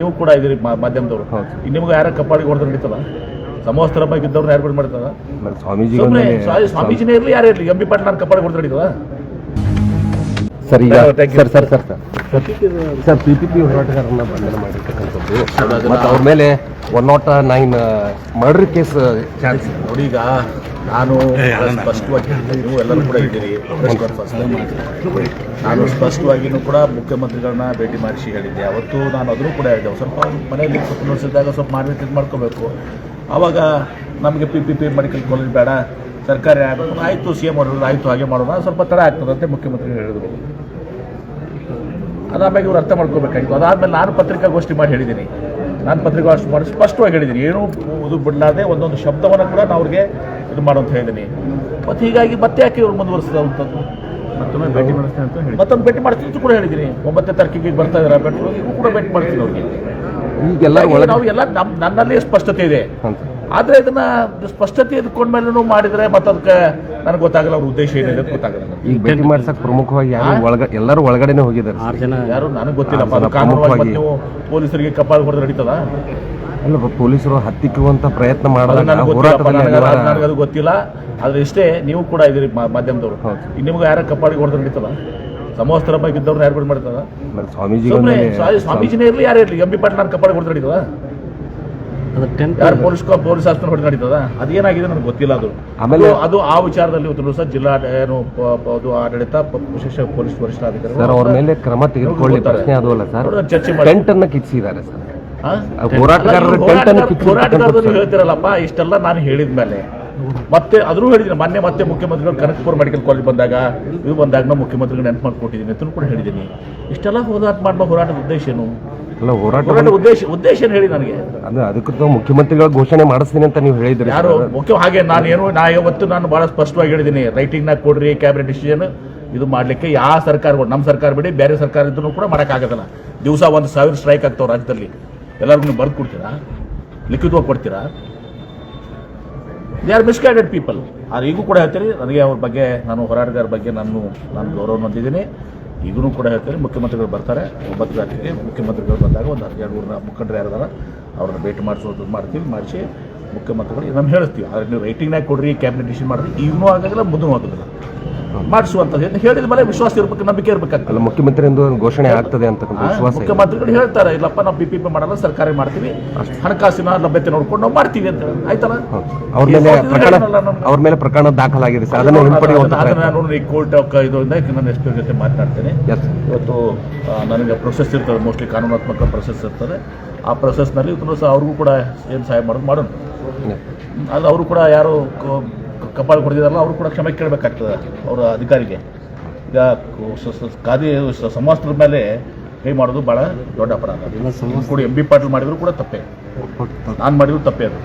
ನೀವು ಕೂಡ ಇದ್ದೀರಿ ಮಾಧ್ಯಮದವರು. ನಿಮ್ಗೆ ಯಾರ ಕಪ್ಪಾಳಿಗೆ ಹೊಡೆದ್ರೆ ನಡೀತದ? ಸಮವಸ್ತ್ರ ಬಗ್ಗೆ ಇದ್ದವ್ರನ್ನ ಯಾರು ಬಿಟ್ಟು ಮಾಡ್ತದ? ಸ್ವಾಮೀಜಿನೇ ಇರಲಿ ಯಾರೇ ಇರಲಿ, ಎಂ ಬಿ ಪಾಟೀಲ್ ನಾನು ಕಪ್ಪಾಳಿಗೆ ಹೊಡೆದ್ರೆ ನಡೀತದ? ಸರ್ ಈಗ ಸರ್ PPP ಹೋರಾಟಗಾರರನ್ನ ಬಂಧನ ಮಾಡಿರ್ತಕ್ಕಂಥದ್ದು ಮತ್ತು ಅವ್ರ ಮೇಲೆ 109 ಮರ್ಡರ್ ಕೇಸ್ ಚಾನ್ಸ್. ನೋಡಿ, ಈಗ ನಾನು ಸ್ಪಷ್ಟವಾಗಿ ನೀವು ಎಲ್ಲರೂ ಕೂಡ ಇದ್ದೀರಿ, ನಾನು ಸ್ಪಷ್ಟವಾಗಿಯೂ ಕೂಡ ಮುಖ್ಯಮಂತ್ರಿಗಳನ್ನ ಭೇಟಿ ಮಾಡಿಸಿ ಹೇಳಿದ್ದೆ. ಅವತ್ತು ನಾನು ಅದನ್ನು ಕೂಡ ಹೇಳಿದೆ, ಸ್ವಲ್ಪ ಮನೆಯಲ್ಲಿ ನೋಡಿಸಿದಾಗ ಸ್ವಲ್ಪ ಇದು ಮಾಡ್ಕೋಬೇಕು. ಆವಾಗ ನಮಗೆ PPP ಮೆಡಿಕಲ್ ಕಾಲೇಜ್ ಬೇಡ, ಸರ್ಕಾರಿ ಆಗಬೇಕು, ಆಯಿತು CM ಮಾಡೋದು ಆಯಿತು, ಹಾಗೆ ಮಾಡೋಣ, ಸ್ವಲ್ಪ ತಡ ಆಗ್ತದಂತೆ ಮುಖ್ಯಮಂತ್ರಿಗಳು ಹೇಳಿದರು. ಅದಾದ್ಮೇಲೆ ಇವ್ರು ಅರ್ಥ ಮಾಡ್ಕೋಬೇಕಾಗಿತ್ತು. ಅದಾದಮೇಲೆ ನಾನು ಪತ್ರಿಕಾಗೋಷ್ಠಿ ಮಾಡಿ ಹೇಳಿದ್ದೀನಿ, ಮಾಡಿ ಸ್ಪಷ್ಟವಾಗಿ ಹೇಳಿದ್ದೀನಿ, ಏನೂ ಇದು ಬಿಡಲಾದೆ ಒಂದೊಂದು ಶಬ್ದವನ್ನು ಕೂಡ ನಾನು ಅವ್ರಿಗೆ ಇದು ಮಾಡೋಂತ ಹೇಳಿದ್ದೀನಿ. ಮತ್ತು ಹೀಗಾಗಿ ಮತ್ತೆ ಯಾಕೆ ಇವ್ರು ಮುಂದುವರಿಸಿದಂಥದ್ದು? ಮತ್ತೊಮ್ಮೆ ಭೇಟಿ ಮಾಡಿಸ್ತೀನಿ ಅಂತ ಹೇಳಿ ಮತ್ತೊಂದು ಭೇಟಿ ಮಾಡ್ತೀನಿ ಅಂತ ಕೂಡ ಹೇಳಿದ್ದೀನಿ. 9ನೇ ತಾರೀಕಿಗೆ ಬರ್ತಾ ಇದ್ದಾರೆ, ಬೆಟ್ಟರು ಕೂಡ ಭೇಟಿ ಮಾಡ್ತೀನಿ ಅವ್ರಿಗೆ. ಈಗೆಲ್ಲ ನಾವು ಎಲ್ಲ ನನ್ನಲ್ಲಿ ಸ್ಪಷ್ಟತೆ ಇದೆ, ಆದರೆ ಇದನ್ನ ಸ್ಪಷ್ಟತೆ ಇದ್ಕೊಂಡ್ಮೇಲೂ ಮಾಡಿದ್ರೆ ಮತ್ತೆ ಅದಕ್ಕೆ ನನಗೆ ಗೊತ್ತಾಗಲ್ಲ ಅವ್ರ ಉದ್ದೇಶ ಏನಿದೆ ಅಂತ ಗೊತ್ತಾಗಲ್ಲ. ಈಗ ಭೇಟಿ ಮಾಡ್ಸಕ್ ಪ್ರಮುಖವಾಗಿ ಎಲ್ಲರೂ ಒಳಗಡೆನೆ ಹೋಗಿದ್ದಾರೆ. ಯಾರು ನನಗೆ ಗೊತ್ತಿಲ್ಲಪ್ಪ. ಅದು ಕಾನೂನುವಾಗಿ ನೀವು ಪೊಲೀಸರಿಗೆ ಕಪಾಳ ಹೊಡೆದ್ರೆ ನಡೀತದ? ಅಲ್ಲ, ಪೊಲೀಸರು ಹತ್ತಿಕ್ಕುವಂತ ಪ್ರಯತ್ನ ಮಾಡೋದು ನನಗೆ ಅದು ಗೊತ್ತಿಲ್ಲ. ಆದ್ರೆ ಇಷ್ಟೇ, ನೀವು ಕೂಡ ಇದ್ದೀರಿ ಮಾಧ್ಯಮದವರು, ನಿಮ್ಗೆ ಯಾರ ಕಪಾಳಿಗೆ ಹೊಡೆದ್ರೆ ನಡೀತದ? ಸಮವಸ್ತ್ರ ಬಗ್ಗೆ ಇದ್ದವ್ರನ್ನ ಯಾರು ಬಿಟ್ಟು ಮಾಡ್ತದ? ಸ್ವಾಮೀಜಿನೇ ಇರಲಿ ಯಾರೇ ಇರಲಿ, ಎಂ ಬಿ ಪಾಟೀಲ್ ನಾನು ಕಪಾಳಿಗೆ ಹೊಡೆದ್ರೆ ನಡೀತದ? ಯಾರು ಪೊಲೀಸ್ ಆಸ್ಪತ್ರೆ ಹೊಡೆದು ನಡೀತದ? ಅದೇನಾಗಿದೆ ನನಗೆ ಗೊತ್ತಿಲ್ಲ. ಅದು ಆ ವಿಚಾರದಲ್ಲಿ ಇವತ್ತು ಸಹ ಜಿಲ್ಲಾ ಆಡಳಿತ ವಿಶೇಷ ಪೊಲೀಸ್ ವರಿಷ್ಠಾಧಿಕಾರಿ ಅವ್ರ ಮೇಲೆ ಕ್ರಮ ತೆಗೆದುಕೊಳ್ಳಿ ಪ್ರಶ್ನೆ ಅದು ಅಲ್ಲ ಸರ್. ಚರ್ಚೆ ಟೆಂಟ್ ಕಿಚ್ಚಿದ್ದಾರೆ ಸರ್ ಹೋರಾಟಗಾರರು. ಹೇಳ್ತಿರಲ್ಲಪ್ಪ, ಇಷ್ಟೆಲ್ಲ ನಾನು ಹೇಳಿದ ಮೇಲೆ ಮತ್ತೆ ಅದ್ರೂ ಹೇಳಿದ್ದೀನಿ. ಮತ್ತೆ ಮುಖ್ಯಮಂತ್ರಿಗಳು ಕನಕಪುರ ಮೆಡಿಕಲ್ ಕಾಲೇಜ್ ಬಂದಾಗ ನಾವು ಮುಖ್ಯಮಂತ್ರಿಗಳು ನೆನಪು ಮಾಡ್ಕೊಟ್ಟಿದ್ದೀನಿ ಅಂತ ಕೂಡ ಹೇಳಿದ್ದೀನಿ. ಇಷ್ಟೆಲ್ಲ ಹೋರಾಟದ ಉದ್ದೇಶ ಏನು? ಹೋರಾಟ ಉದ್ದೇಶ ಏನು ಹೇಳಿ ನನಗೆ? ಅದಕ್ಕೆ ಮುಖ್ಯಮಂತ್ರಿಗಳು ಘೋಷಣೆ ಮಾಡಿಸ್ತೀನಿ ಅಂತ ನೀವು ಹೇಳಿದ್ರಿ. ಯಾರು ಮುಖ್ಯ? ಹಾಗೆ ನಾನು ಬಹಳ ಸ್ಪಷ್ಟವಾಗಿ ಹೇಳಿದ್ದೀನಿ, ರೈಟಿಂಗ್ನಾಗ ಕೊಡ್ರಿ ಕ್ಯಾಬಿನೆಟ್ ಡಿಸಿಷನ್. ಇದು ಮಾಡ್ಲಿಕ್ಕೆ ಯಾವ ಸರ್ಕಾರಗಳು, ನಮ್ಮ ಸರ್ಕಾರ ಬಿಡಿ ಬೇರೆ ಸರ್ಕಾರ ಇದ್ರೂ ಕೂಡ ಮಾಡೋಕ್ಕಾಗೋದಿಲ್ಲ. ದಿವಸ 1,000 ಸ್ಟ್ರೈಕ್ ಆಗ್ತಾವೆ ರಾಜ್ಯದಲ್ಲಿ. ಎಲ್ಲರಿಗೂ ನೀವು ಬರ್ದು ಕೊಡ್ತೀರಾ? ಲಿಖಿತವಾಗಿ ಕೊಡ್ತೀರಾ? They are misguided people. ಆದ್ರೆ ಈಗೂ ಕೂಡ ಹೇಳ್ತೀನಿ, ನನಗೆ ಅವ್ರ ಬಗ್ಗೆ, ನಾನು ಹೋರಾಟಗಾರ ಬಗ್ಗೆ ನಾನು ಗೌರವ ಹೊಂದಿದ್ದೀನಿ. ಈಗೂ ಕೂಡ ಹೇಳ್ತೀನಿ, ಮುಖ್ಯಮಂತ್ರಿಗಳು ಬರ್ತಾರೆ 9 ತಾರೀಕಿಗೆ. ಮುಖ್ಯಮಂತ್ರಿಗಳು ಬಂದಾಗ ಒಂದು 12 ಮುಖಂಡರು ಯಾರಿದಾರ ಅವ್ರನ್ನ ಭೇಟಿ ಮಾಡಿಸಿ ಮುಖ್ಯಮಂತ್ರಿಗಳು ನಮ್ಮ ಹೇಳ್ತೀವಿ. ಆದರೆ ನೀವು ರೈಟಿಂಗ್ನಾಗ ಕೊಡ್ರಿ, ಕ್ಯಾಬಿನೆಟ್ ಡಿಸಿಷನ್ ಮಾಡಿರಿ, ಈಗಲೂ ಆಗೋದಿಲ್ಲ, ಮುಂದೂ ಆಗೋದಿಲ್ಲ. ಮಾಡಿಸುವಂಥದ್ದು ಹೇಳಿದ ಮೇಲೆ ವಿಶ್ವಾಸ ಇರಬೇಕು, ನಂಬಿಕೆ ಇರಬೇಕಾಗ್ತದೆ. ಮುಖ್ಯಮಂತ್ರಿಯಿಂದ ಘೋಷಣೆ ಆಗ್ತದೆ ಅಂತ ಮುಖ್ಯಮಂತ್ರಿಗಳು ಹೇಳ್ತಾರೆ, ಇಲ್ಲಪ್ಪ ನಾವು PPP ಮಾಡಲ್ಲ, ಸರ್ಕಾರ ಮಾಡ್ತೀವಿ, ಹಣಕಾಸಿನ ಲಭ್ಯತೆ ನೋಡ್ಕೊಂಡು ನಾವು ಮಾಡ್ತೀವಿ ಅಂತ ಆಯ್ತಲ್ಲ. ಅವ್ರ ಮೇಲೆ ಪ್ರಕರಣ ದಾಖಲಾಗಿದೆ ಸರ್. ನಾನು ಕೋರ್ಟ್ ಇದರಿಂದ ನಾನು ಎಷ್ಟೋ ಜೊತೆ ಮಾತನಾಡ್ತೇನೆ. ಇವತ್ತು ನನಗೆ ಪ್ರೊಸೆಸ್ ಇರ್ತದೆ, ಮೋಸ್ಟ್ಲಿ ಕಾನೂನಾತ್ಮಕ ಪ್ರೊಸೆಸ್ ಇರ್ತದೆ. ಆ ಪ್ರೊಸೆಸ್ನಲ್ಲಿ ಸಹ ಅವ್ರಿಗೂ ಕೂಡ ಏನು ಸಹಾಯ ಮಾಡೋಣ. ಅದು ಅವರು ಕೂಡ ಯಾರು ಕಪಾಳ ಕೊಡ್ತಿದಾರಲ್ಲ, ಅವರು ಕೂಡ ಕ್ಷಮೆ ಕೇಳಬೇಕಾಗ್ತದೆ ಅವರ ಅಧಿಕಾರಿಗೆ. ಈಗ ಸಮವಸ್ತ್ರದ ಮೇಲೆ ಕೈ ಮಾಡೋದು ಭಾಳ ದೊಡ್ಡ ಅಪರಾಧ. ಕೂಡ MB ಪಾಟೀಲ್ ಮಾಡಿದ್ರು ಕೂಡ ತಪ್ಪೇ, ನಾನು ಮಾಡಿದ್ರು ತಪ್ಪೇ ಅದು.